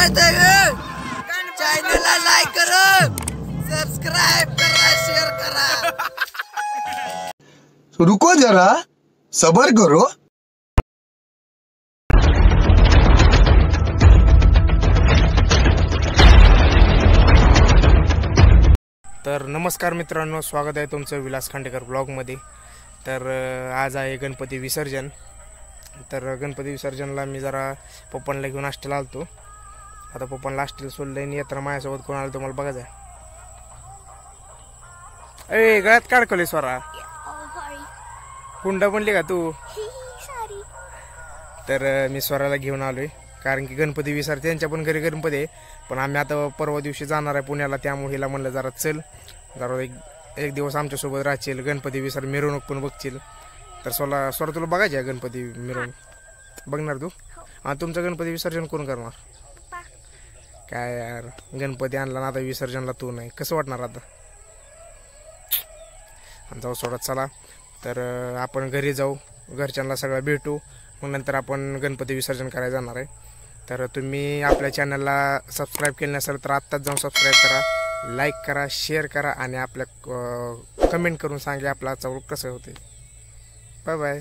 माहिती आहे का? चॅनलला लाईक करा, सबस्क्राइब करा, शेअर करा. रुको जरा सबर करो. तर नमस्कार मित्रांनो, स्वागत आहे तुमचं विलास खांडेकर ब्लॉगमध्ये. तर आज आहे गणपती विसर्जन. तर गणपती विसर्जनला मी जरा पप्पांना घेऊन आष्टीला आलतो. आता पप्पांना आष्टीला सोडलं आणि येताना माझ्यासोबत कोण आलं तुम्हाला बघायचं आहे. ए गळ्यात काढकवले स्वरा, हुंडा बनली का तू? तर मी स्वराला घेऊन आलोय कारण की गणपती विसर्जन त्यांच्या पण घरी गणपती आहे. पण आम्ही आता परवा दिवशी जाणार आहे पुण्याला, त्यामुळे हिला म्हणलं जरा चल, जरा एक दिवस आमच्यासोबत राहशील, गणपती विसर्जन मिरवणूक पण बघशील. तर स्वरा तुला बघायची आहे गणपती मिरवणूक, बघणार तू? हा, तुमचं गणपती विसर्जन कोण करणार? काय यार, गणपती आणला ना आता विसर्जनला तू नाही, कसं वाटणार आता? जाऊ सोडत चला. तर आपण घरी जाऊ, घरच्यांना सगळं भेटू, मग नंतर आपण गणपती विसर्जन करायला जाणार आहे. तर तुम्ही आपल्या चॅनलला सबस्क्राईब केलं नसेल तर आत्ताच जाऊन सबस्क्राईब करा, लाईक करा, शेअर करा आणि आपल्या कमेंट करून सांगा आपला आजचा व्लॉग कसं होते. Bye bye.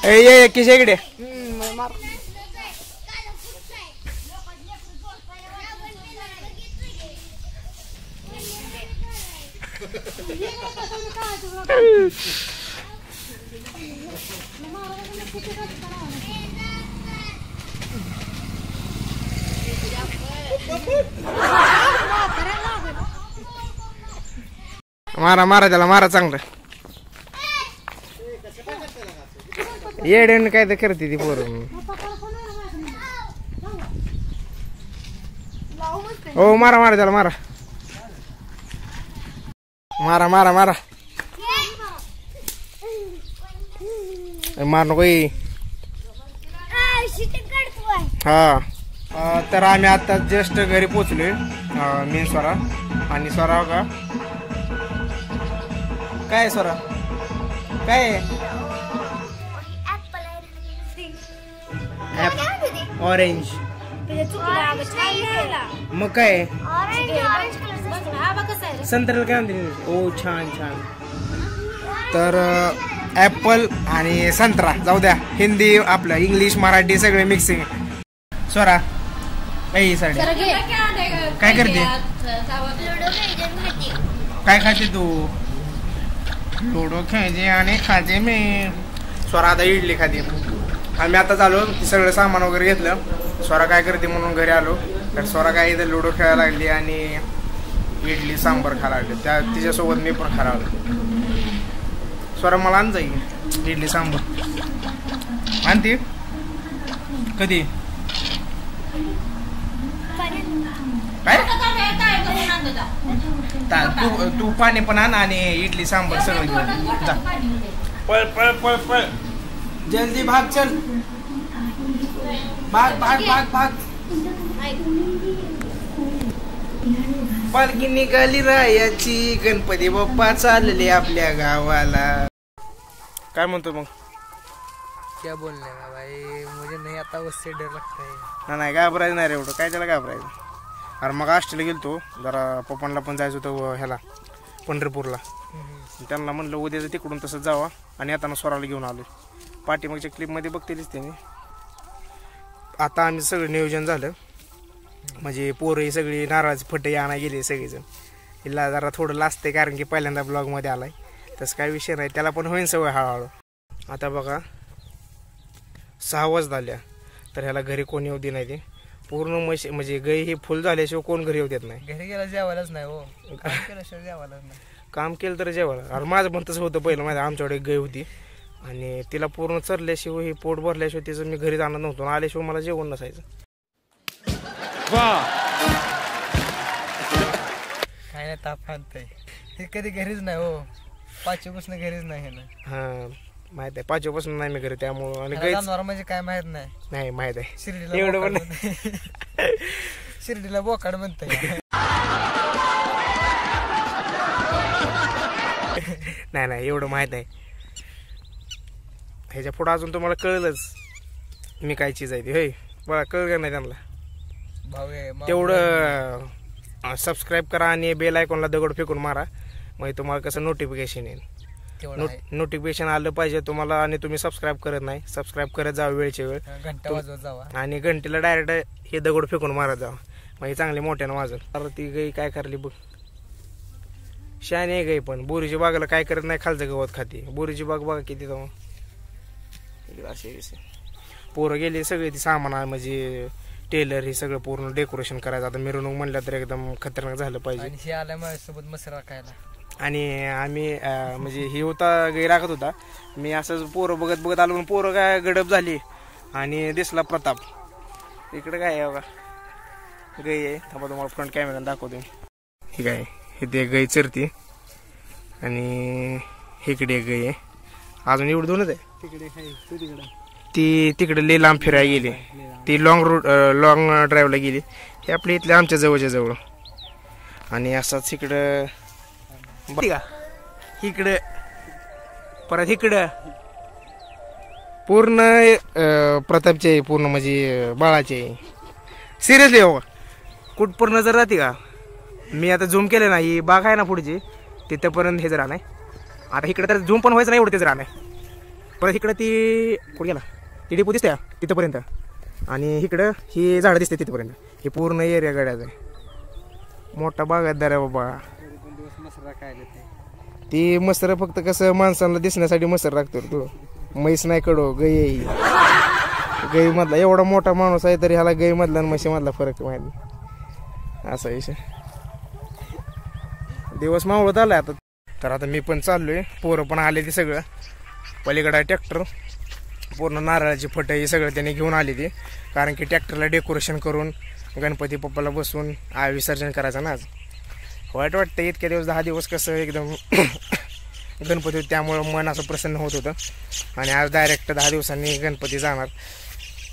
ये किशा इकडे. मारा मारा त्याला, मारा चांगलं. येड्याने काय तर करते ती पोरं. हो मारा मारा त्याला, मारा मारा मारा मारा, मार नको. हा, तर आम्ही आता जस्ट घरी पोचलोय, मी स्वरा आणि स्वरा. का काय स्वरा, काय ऑरेंज? मग काय संत्र्याला काय म्हणते? ओ छान छान. तर ऍपल आणि संत्रा जाऊ द्या, हिंदी आपलं इंग्लिश मराठी सगळे मिक्सिंग. स्वरा साडी काय करते? काय खाते तू? लुडो खेळते आणि खाते मी. स्वरा आता इडली खाते. आम्ही आता चालू सगळं सामान वगैरे घेतलं. स्वरा काय करते म्हणून घरी आलो. तर स्वरा काय इथं लुडो खेळायला लागली आणि इडली सांबार खायला लागली. तिच्यासोबत मी पण खायला लागलो. स्वरा मला आण जाईल इडली सांबार. आणते कधी? काय तू पाणी पण आण आणि इडली सांबार सगळं घेऊन जा. पळ पळ पळ पळ, जल्दी भाग, चल भाग भाग भाग भाग. पालखी निघाली रायाची, गणपती बाप्पा चालले आपल्या गावाला. काय म्हणतो मग? क्या बोलने का भाई, मुझे नहीं आता, उससे डर लगता है. नाही घाबरायचं नाही रे एवढं, काय त्याला घाबरायचं. अरे मग आष्टीला गेलतो जरा, पप्पांना पण जायचं होतं ह्याला पंढरपूरला. त्यांना म्हणलं उद्या तिकडून तसं जावा आणि येताना स्वराला घेऊन आलो. पाठीमागच्या क्लिपमध्ये बघतेलीच त्यांनी. आता आम्ही सगळं नियोजन झालं, म्हणजे पोरं सगळी नारळाची फटई आणायला गेले सगळेजण. हिला जरा थोडं लाजते कारण की पहिल्यांदा ब्लॉगमध्ये आलाय, तसं काय विषय नाही, त्याला पण होईन सवय हळूहळू. आता बघा 6 वाजता आल्या, तर ह्याला घरी कोण येऊ दे नाही. ते पूर्ण म्हणजे गाई ही फुल झाल्याशिवाय कोण घरी येऊ देत नाही. घरी गेला जेवायलाच नाही हो, केल्याशिवाय जेवायलाच नाही. काम केलं तर जेवायला. अरे माझं पण तसं होतं पहिलं. माझ्या आमच्याकडे गाय होती आणि तिला पूर्ण चरल्याशिवाय, हे पोट भरल्याशिवाय तिचं मी घरी जाणार नव्हतो, आल्याशिवाय मला जेवण नसायचं. काय नाही, ताप आणतंय हे, कधी घरीच नाही हो. पाचवीपासून घरीच नाही ना. हा माहित आहे, 5 नाही मी घरी त्यामुळं. आणि जनावर म्हणजे काय माहित नाही. नाही माहित आहे शिर्डीला एवढं पण शिर्डीला बोकाड म्हणतंय. नाही एवढं माहित आहे. ह्याच्या पुढं अजून तुम्हाला कळलंच मी काय चीज आहे ती. होय बघा कळलं का नाही त्यांना. तेवढं सबस्क्राईब करा आणि बेल आयकॉनला दगड फेकून मारा, म्हणजे तुम्हाला कसं नोटिफिकेशन येईल. नोटिफिकेशन आलं पाहिजे तुम्हाला. आणि तुम्ही सबस्क्राईब करत नाही, सबस्क्राईब करत जावं वेळच्या वेळ. घंटा वाजवत जावा आणि घंटेला डायरेक्ट हे दगड फेकून मारत जावं, म्हणजे चांगली मोठ्यानं वाजल. तर ती गाई काय करली बघ, शाने आहे गाई. पण बोरीची बागाला काय करत नाही, खालचं गवत खाते. बोरीची बाग बघा किती जाऊ असे पोरं गेली सगळे. ती सामान म्हणजे टेलर हे सगळं पूर्ण डेकोरेशन करायचं. आता मिरवणूक म्हणलं तर एकदम खतरनाक झालं पाहिजे. आणि हे आलं माझ्यासोबत मस्त राखायला. आणि आम्ही म्हणजे हे होता गाई राखत होता. मी असंच पोरं बघत आलो, पण पोरं काय गडप झाली आणि दिसला प्रताप. इकडे काय आहे बघा गाई आहे. थांबा तुम्हाला फ्रंट कॅमेरा दाखवतो. ही काय इथे गाई चरती आणि इकडे एक गाई आहे. अजून एवढं दोनच आहे. ती तिकडे लई लांब फिरायला गेली. ती लॉंग ड्राईव्हला गेली. हे आपल्या इथल्या आमच्या जवळच्या जवळ. आणि असाच इकडं का इकडं परत इकडं पूर्ण प्रतापचे पूर्ण म्हणजे बाळाचे. सिरियसली हो कुठपर्यंत नजर राहते का. मी आता झूम केलं ना, ही बाग आहे ना पुढची तिथंपर्यंत हेच राहणार. आता इकडे तर झूम पण व्हायचं नाही एवढं तेच राहणार. परत इकडं ती कुठे गेला ती डिपो दिसते तिथंपर्यंत. आणि इकडं ही झाडं दिसते तिथपर्यंत. हे पूर्ण एरिया गड्याचा आहे. मोठा बागायतदार आहे बाबा. ती मसर फक्त कसं माणसांना दिसण्यासाठी मसर राखतो तू. म्हैस नाही कडो गाई. गाई मधला एवढा मोठा माणूस आहे तरी ह्याला गाई मधला आणि म्हशी मधला फरक माहिती. असा विषय. दिवस मावळत आलाय आता. तर आता मी पण चाललोय. पोरं पण आले ती सगळं. पलीकडे ट्रॅक्टर पूर्ण नारळाची फटं हे सगळं त्यांनी घेऊन आली ती. कारण की ट्रॅक्टरला डेकोरेशन करून गणपती बाप्पाला बसून विसर्जन करायचं ना आज. वाईट वाटतं इतक्या दिवस 10 दिवस कसं एकदम गणपती होते त्यामुळं मन असं प्रसन्न होत होतं. आणि आज डायरेक्ट 10 दिवसांनी गणपती जाणार.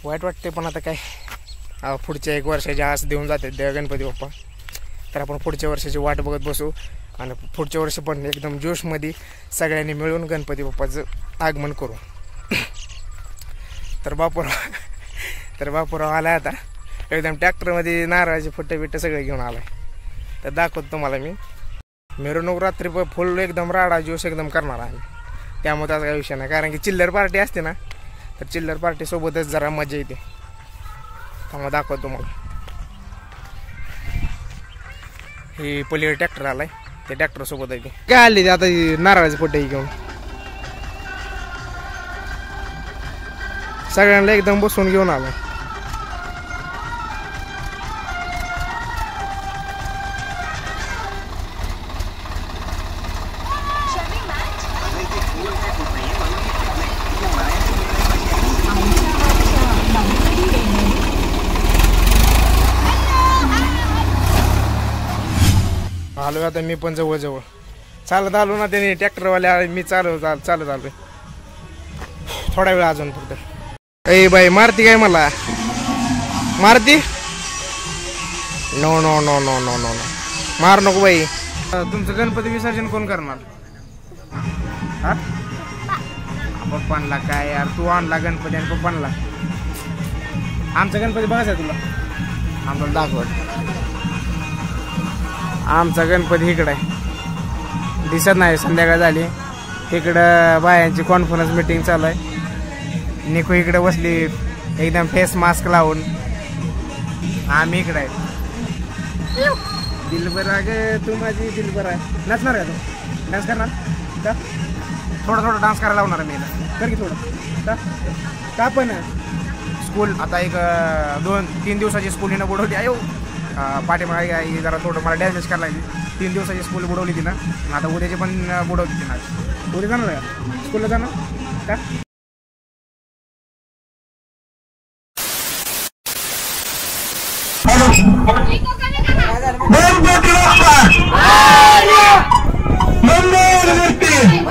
वाईट वाटते पण आता काय पुढच्या 1 वर्षाच्या आस देऊन जाते गणपती बाप्पा. तर आपण पुढच्या वर्षाची वाट बघत बसू. आणि पुढच्या वर्षी पण एकदम जोशमध्ये सगळ्यांनी मिळून गणपती बाप्पाचं आगमन करू. तर बापूराव आला आता एकदम ट्रॅक्टरमध्ये नारळाचे फुट्टे बिट्टे सगळे घेऊन आलाय. तर दाखवतो तुम्हाला मी. मिरवणूक रात्री फुल एकदम राडा जोश एकदम करणार आहे. त्यामुळे त्याचा काही विषय नाही. कारण की चिल्लर पार्टी असते ना, तर चिल्लर पार्टीसोबतच जरा मजा येते. त्यामुळे दाखवतो तुम्हाला. ही पलीकडे ट्रॅक्टर आलाय, ते ट्रॅक्टर सोबत आहे. काय आले ते आता नारळाचे फुट्टे घेऊन सगळ्यांना एकदम बसून घेऊन आलाय. आलो आता मी पण जवळ चालत आलो ना. त्याने ट्रॅक्टरवाल्या मी चालत आलोय. थोडा वेळ अजून फक्त. ए बाई मारती काय मला मारती. No no no no no no मार नको बाई. तुमचं गणपती विसर्जन कोण करणार. हा पप्पांना काय यार. तू आणला गणपती आणि पप्पांना. आमचा गणपती बघायचा तुला. आम्हाला दाखवत. आमचा गणपती इकडं आहे दिसत नाही. संध्याकाळ झाली. इकडं बायांची कॉन्फरन्स मीटिंग चालू आहे. निकू इकडे बसली एकदम फेस मास्क लावून. आम्ही इकडे आहे. दिलबरा ग तू माझी दिलबरा आहे. नाचणार का तू. डान्स करणार का. थोडा डान्स करायला लावणार मी. कर की थोडं का पण. स्कूल आता एक 2-3 दिवसाची स्कूल हिनं बुडवली. आयो पाठीमागे जरा थोडं मला डॅमेज करायला लागली. 3 दिवसाची स्कूल बुडवली ती ना. आता उद्याची पण बुडवली ती ना. उद्या जाणार का स्कूलला जाणार का. गणपती बाप्पा मंगल मूर्ती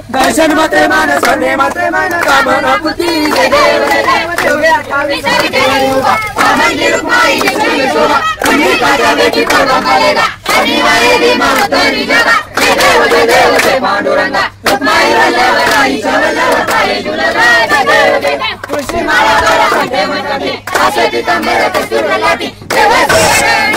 दर्शन मात्रे मान सर्वे मात्रे मान कामना पूर्ती जय देव जय देव देवया काली सामंती रुक्माई जय शोभा कुणी काजा बेटी परवा मालेगा अनिवार्य दी मातरी जगा जय देव जय पांडुरंगा रुक्माई वल्लभराई वल्लभराई जुलगा जय देव कृष्ण माला गला कंठे मंत्री आसे पितांबर कस्तूर लाटी देव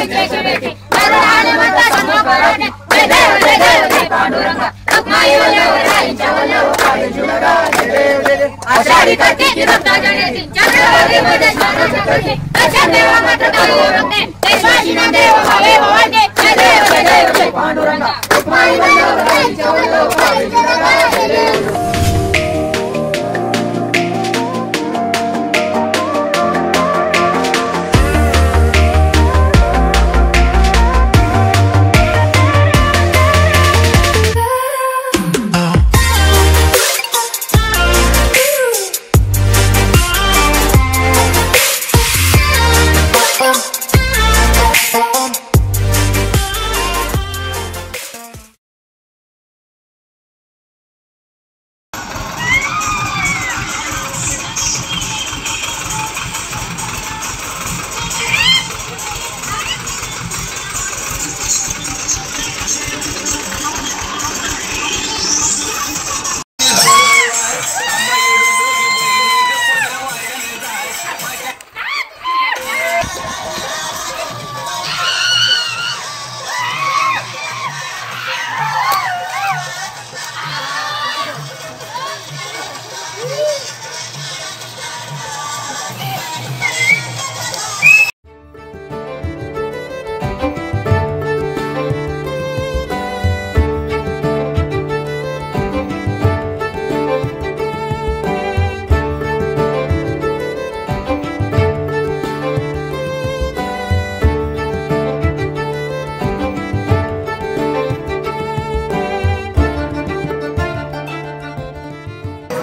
जय बेटी हनुमान संग कराटे जय देव जय पांडुरंगा रुक्माई वल्लभराई वल्लभराई जुलगा जय देव आषाढी कार्तिकी भक्ता गणेशी चंद्रभागे मध्ये स्नान करते दर्शन देवा मात्र करुणते देशवासी ना देव भावे भवाने जय देव जय पांडुरंगा रुक्माई वल्लभराई वल्लभराई जुलगा जय देव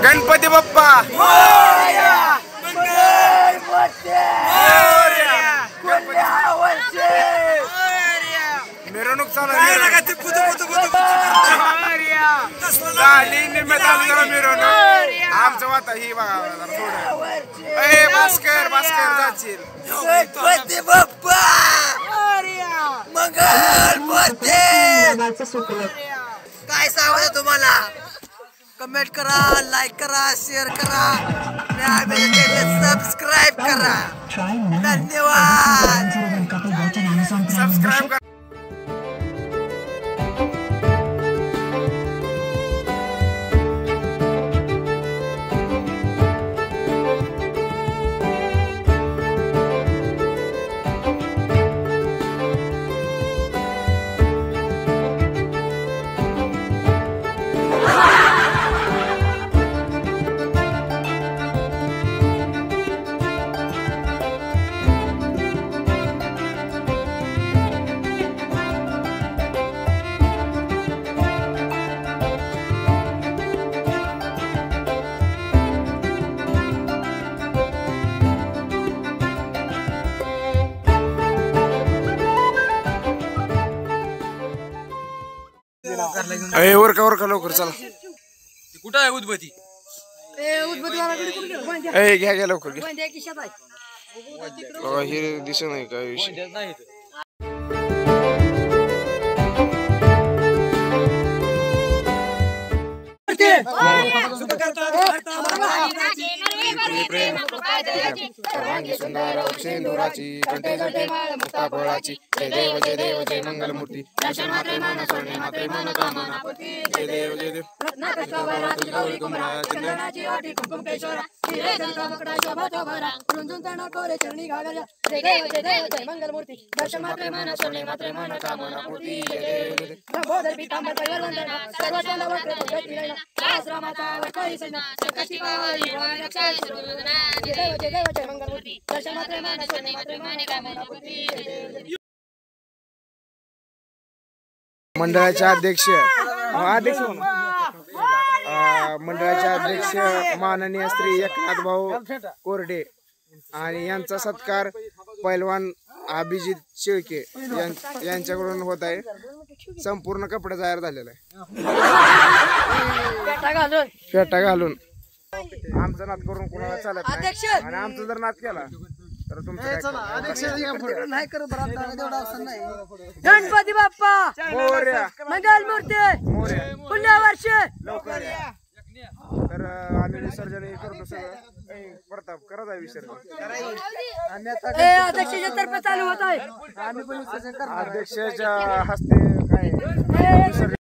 गणपती बाप्पा मोरया मंगल मूर्ती मोरया वंशे मिरवणूक चालू आहे मिरवणूक आमचं वाता ही बघा थोडं ए भास्कर जाशील गणपती बाप्पा मंगल मूर्ती काय सांगू तुम्हाला कमेंट करा लाईक करा शेअर करा सबस्क्राईब करा धन्यवाद सबस्क्राईब करा ओरका लवकर चला कुठं आहे उदबत्ती घ्या लवकर घ्या हे दिसत नाही काय विषय सर्वांगी सुंदर सिंदुराची कंठे जटे मुक्ताफळाची जय देव जय मंगल मूर्ती दर्शन मात्रे मन सोने मात्रे मन कामना जय देव हिरे चंद्र मकड़ा शोभा तो भरा रुंझुन तना कोरे चरणी घागरा जय देव जय मंगल मूर्ति दर्शन मात्रे मन सोने मात्रे मन कामना पूर्ति जय देव लंबोदर पीतांबर परिवार वंदना सर्वचंद वक्र तुगति रैना सहस्रमाता वकई सेना शक्ति पावरी वाण रक्षा सर्वजना जय देव जय मंगल मूर्ति दर्शन मात्रे मन सोने मात्रे मन कामना पूर्ति जय देव मंडळाचे अध्यक्ष मंडळाचे अध्यक्ष माननीय श्री एकनाथ भाऊ कोरडे आणि यांचा सत्कार पैलवान अभिजित शेळके यांच्याकडून होत आहे। संपूर्ण कपडे तयार झालेला आहे फेटा घालून आमचा नाद करून कोणाला चालत नाही आणि आमचा जर नाद केला तर गणपती बाप्पा मोरया मंगल मूर्ती पुण्यवर्ष लवकर या। तर आम्ही विसर्जन करतो सगळं प्रताप करत आहे विसर्जन अध्यक्षाच्या तर्फे चालू होत आहे अध्यक्षाच्या हस्ते काय